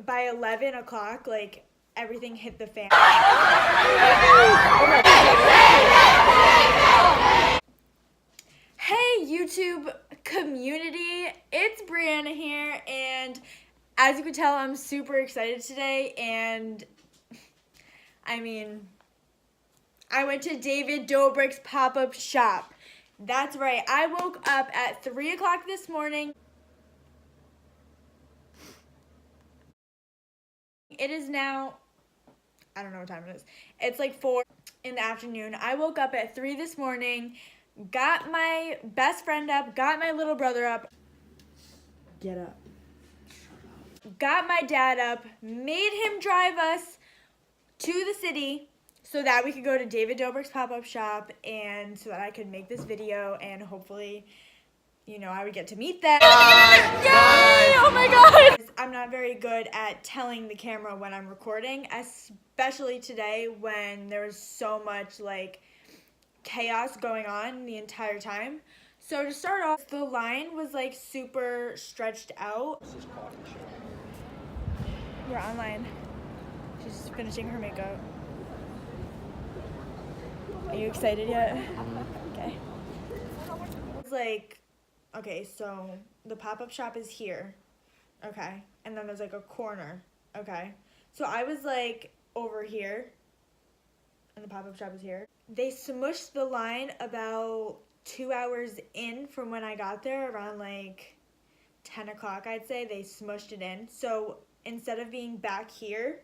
by 11 o'clock, like, everything hit the fan. Hey, YouTube community, it's Brianna here, and as you can tell, I'm super excited today, and I mean, I went to David Dobrik's pop-up shop. That's right, I woke up at 3 o'clock this morning. It is now, I don't know what time it is. It's like 4 in the afternoon. I woke up at 3 this morning, got my best friend up, got my little brother up. Get up. Got my dad up, made him drive us to the city so that we could go to David Dobrik's pop-up shop and so that I could make this video and hopefully, you know, I would get to meet them. Yay! Oh my God! I'm not very good at telling the camera when I'm recording, especially today when there was so much like chaos going on the entire time. So to start off, the line was like super stretched out. We're online. She's finishing her makeup. Are you excited yet? Okay. It's like, okay, so the pop-up shop is here, okay, and then there's like a corner, okay. So I was like over here, and the pop-up shop is here. They smushed the line about 2 hours in from when I got there, around like 10 o'clock, I'd say. They smushed it in. So instead of being back here,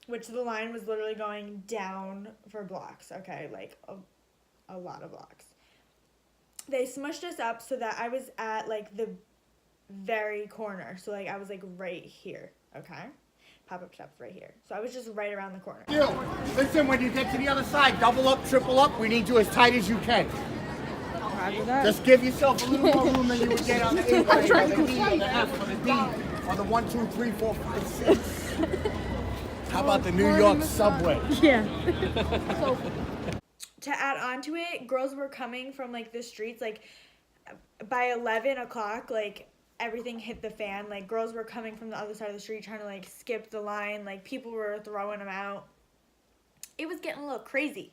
which the line was literally going down for blocks, okay, like a lot of blocks. They smushed us up so that I was at like the very corner. So like I was like right here, okay? Pop-up shop's right here. So I was just right around the corner. Listen, when you get to the other side, double up, triple up. We need you as tight as you can. Just give yourself a little more room than you would get on the A, or the D, or the F, or the D, or the 1, 2, 3, 4, 5, 6. How about the New York subway? Yeah. To add on to it, girls were coming from like the streets, like by 11 o'clock, like everything hit the fan. Like girls were coming from the other side of the street trying to like skip the line, like people were throwing them out. It was getting a little crazy.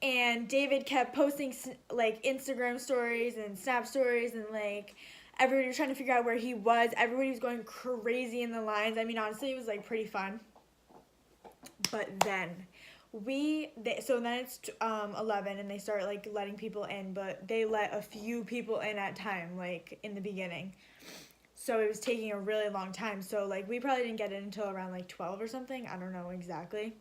And David kept posting like Instagram stories and Snap stories, and like everybody was trying to figure out where he was. Everybody was going crazy in the lines. I mean, honestly, it was like pretty fun. But then so then it's 11 and they start like letting people in, but they let a few people in at a time, like in the beginning. So it was taking a really long time. So like we probably didn't get in until around like 12 or something. I don't know exactly.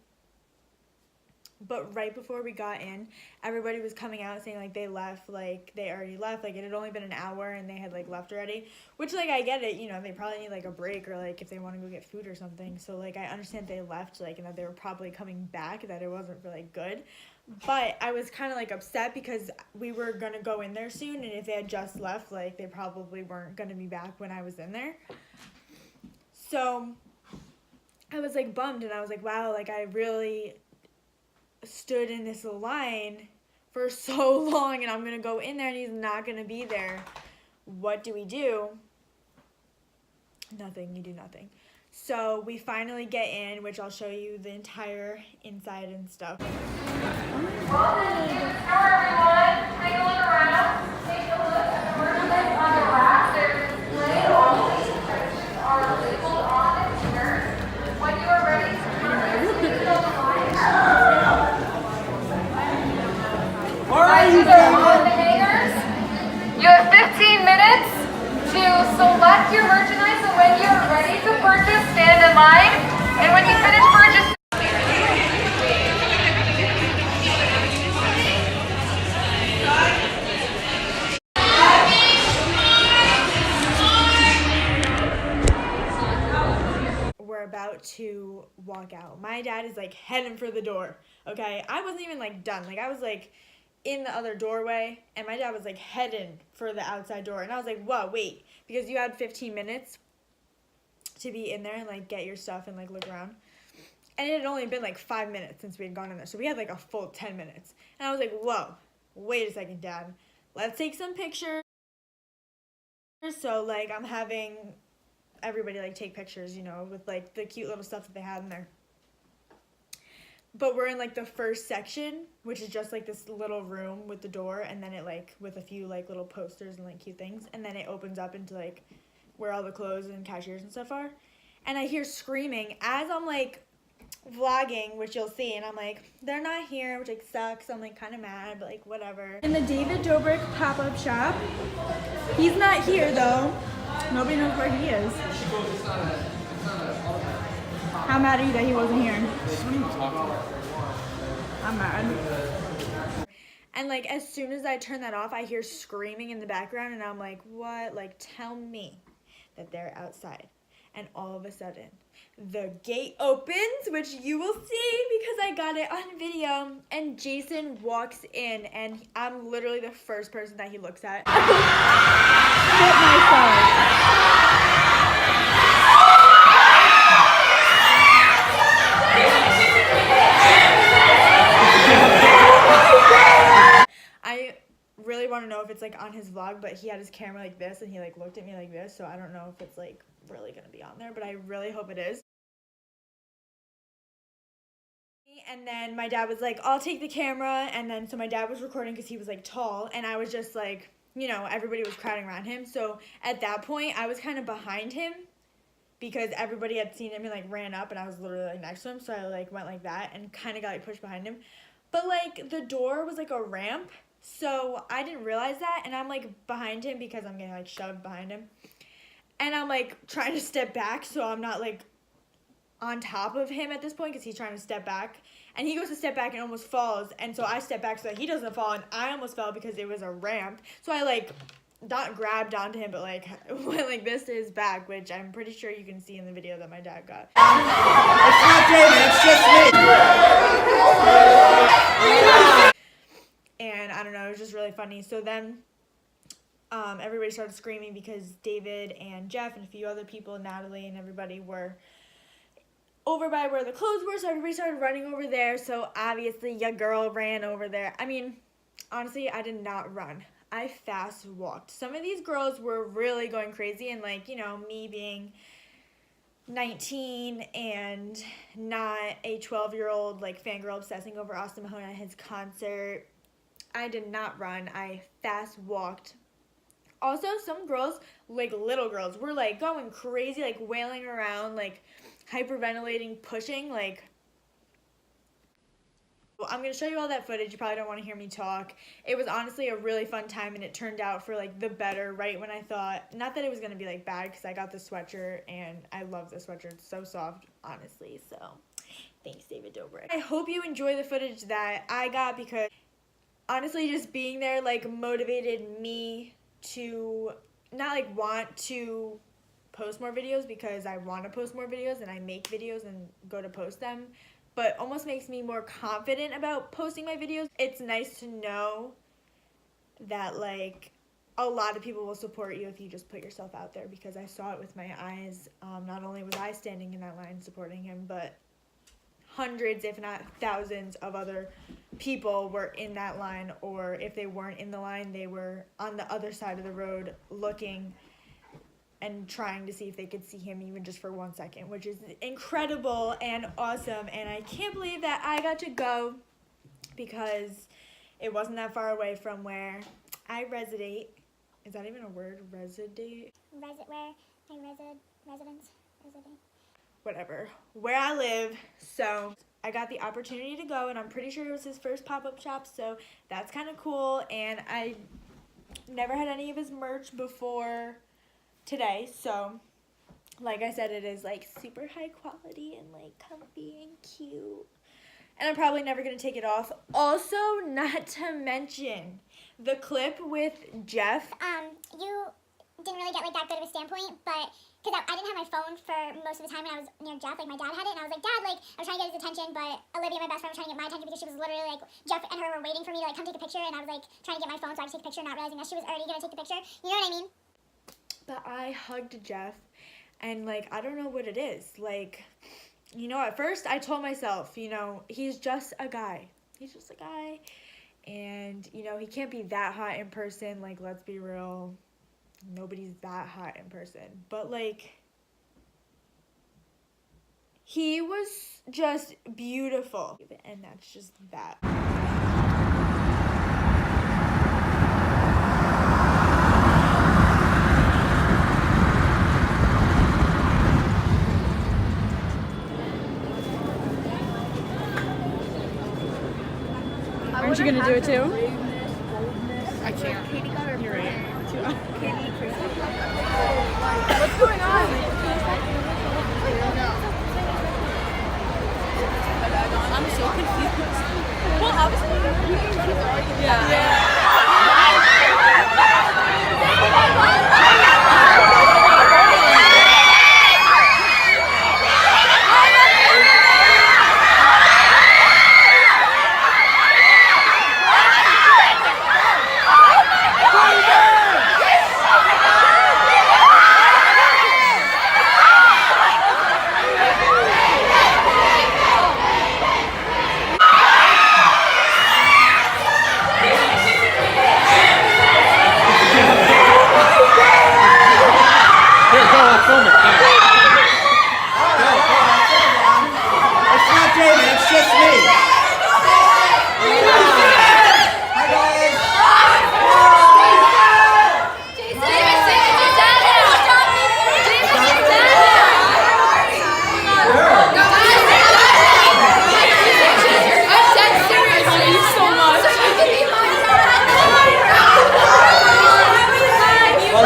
But right before we got in, everybody was coming out saying like they left, like they already left, like it had only been an hour and they had like left already, which like I get it, you know, they probably need like a break or like if they want to go get food or something. So like I understand they left, like, and that they were probably coming back, that it wasn't really good. But I was kind of like upset because we were going to go in there soon, and if they had just left, like they probably weren't going to be back when I was in there. So I was like bummed, and I was like, wow, like I really stood in this line for so long and I'm gonna go in there and he's not gonna be there. What do we do? Nothing. You do nothing. So we finally get in, which I'll show you the entire inside and stuff. Hello everyone, take a look around, take a look at the merchandise on the rack. There's a display of all the sections are labeled on the here. When you are ready to purchase, please go online. As you go on the hangers, you have 15 minutes to select your merchandise, and when you're ready to purchase, stand in line, and when you finish purchasing, we're about to walk out. My dad is like heading for the door, okay? I wasn't even like done. Like I was like in the other doorway, and my dad was like heading for the outside door, and I was like, whoa, wait, because you had 15 minutes to be in there and like get your stuff and like look around, and it had only been like 5 minutes since we had gone in there, so we had like a full 10 minutes, and I was like, whoa, wait a second, Dad, let's take some pictures. So like I'm having everybody like take pictures, you know, with like the cute little stuff that they had in there. But we're in like the first section, which is just like this little room with the door, and then it like with a few like little posters and like cute things, and then it opens up into like where all the clothes and cashiers and stuff are. And I hear screaming as I'm like vlogging, which you'll see, and I'm like, they're not here, which like sucks. I'm like kind of mad, but like whatever. In the David Dobrik pop-up shop, he's not here though. Nobody knows where he is. How mad are you that he wasn't here? I'm mad. And like as soon as I turn that off, I hear screaming in the background, and I'm like, what? Like, tell me that they're outside. And all of a sudden, the gate opens, which you will see because I got it on video, and Jason walks in, and I'm literally the first person that he looks at. Shit myself. I really want to know if it's like on his vlog, but he had his camera like this and he like looked at me like this, so I don't know if it's like really gonna be on there, but I really hope it is. And then my dad was like, I'll take the camera, and then so my dad was recording because he was like tall, and I was just like, you know, everybody was crowding around him, so at that point I was kind of behind him because everybody had seen him and like ran up, and I was literally like next to him, so I like went like that and kind of got like pushed behind him. But like the door was like a ramp, so I didn't realize that, and I'm like behind him because I'm getting like shoved behind him, and I'm like trying to step back so I'm not like on top of him at this point because he's trying to step back, and he goes to step back and almost falls, and so I step back so that he doesn't fall, and I almost fell because it was a ramp, so I like not grabbed onto him, but like went like this to his back, which I'm pretty sure you can see in the video that my dad got. It's not David, it's just me. And I don't know, it was just really funny. So then everybody started screaming because David and Jeff and a few other people, Natalie and everybody, were over by where the clothes were, so everybody started running over there. So obviously your girl ran over there. I mean, honestly, I did not run. I fast walked. Some of these girls were really going crazy, and like, you know, me being 19 and not a 12-year-old like fangirl obsessing over Austin Mahone at his concert, I did not run. I fast walked. Also, some girls, like little girls, were like going crazy, like wailing around, like hyperventilating, pushing, like. Well, I'm going to show you all that footage. You probably don't want to hear me talk. It was honestly a really fun time, and it turned out for like the better right when I thought, not that it was going to be like bad, because I got the sweatshirt and I love the sweatshirt. It's so soft, honestly. So thanks, David Dobrik. I hope you enjoy the footage that I got, because honestly, just being there like motivated me to not like want to post more videos, because I want to post more videos and I make videos and go to post them, but almost makes me more confident about posting my videos. It's nice to know that like a lot of people will support you if you just put yourself out there, because I saw it with my eyes. Not only was I standing in that line supporting him, but hundreds, if not thousands, of other people were in that line, or if they weren't in the line, they were on the other side of the road looking and trying to see if they could see him even just for 1 second, which is incredible and awesome. And I can't believe that I got to go, because it wasn't that far away from where I residate. Is that even a word? Residate? Where my residence. Whatever, where I live. So I got the opportunity to go, and I'm pretty sure it was his first pop-up shop, so that's kind of cool. And I never had any of his merch before today, so like I said, it is like super high quality and like comfy and cute, and I'm probably never gonna take it off. Also, not to mention the clip with Jeff. You didn't really get like that good of a standpoint, but because I didn't have my phone for most of the time when I was near Jeff, like my dad had it, and I was like, Dad, like I was trying to get his attention, but Olivia, my best friend, was trying to get my attention because she was literally like, Jeff and her were waiting for me to like come take a picture, and I was like trying to get my phone so I could take a picture, not realizing that she was already gonna take the picture. You know what I mean? But I hugged Jeff, and like I don't know what it is. Like, you know, at first I told myself, you know, he's just a guy. He's just a guy, and you know, he can't be that hot in person. Like, let's be real. Nobody's that hot in person, but like He was just beautiful. And that's just that. Aren't you gonna do it too? I can't. You're right. What's going on? I'm so confused. Well, obviously, yeah.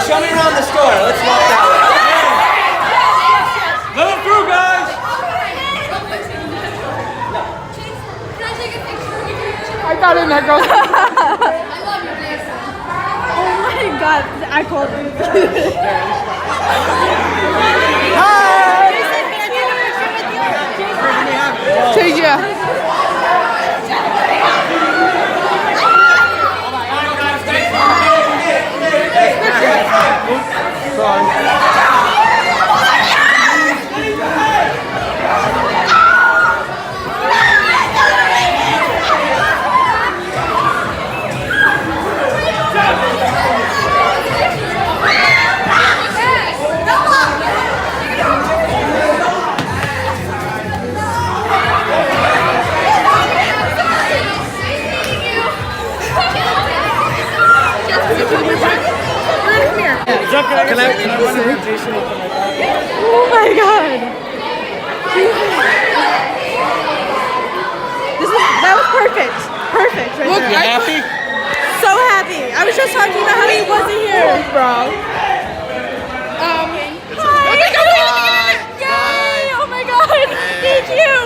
Show me around the store. Let's walk that way. Let them through, guys. I got in there, girl. I love you, Jason. Oh my God, I called you. Hi. Take ya. Can I wonder if Jason will come right back? Oh my God. That was perfect. Perfect right there. You happy? So happy. I was just talking about how he wasn't here, bro. Hi. Yay! Oh my God. Thank you.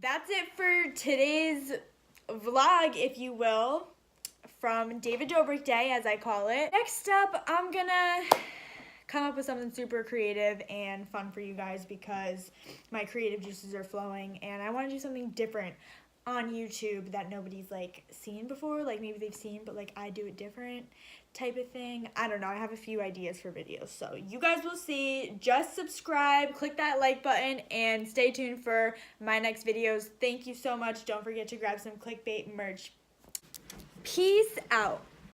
That's it for today's vlog, if you will, from David Dobrik Day, as I call it. Next up, I'm gonna come up with something super creative and fun for you guys because my creative juices are flowing and I want to do something different on YouTube that nobody's like seen before. Like maybe they've seen, but like I do it different type of thing. I don't know. I have a few ideas for videos. So you guys will see. Just subscribe, click that like button, and stay tuned for my next videos. Thank you so much. Don't forget to grab some clickbait merch. Peace out.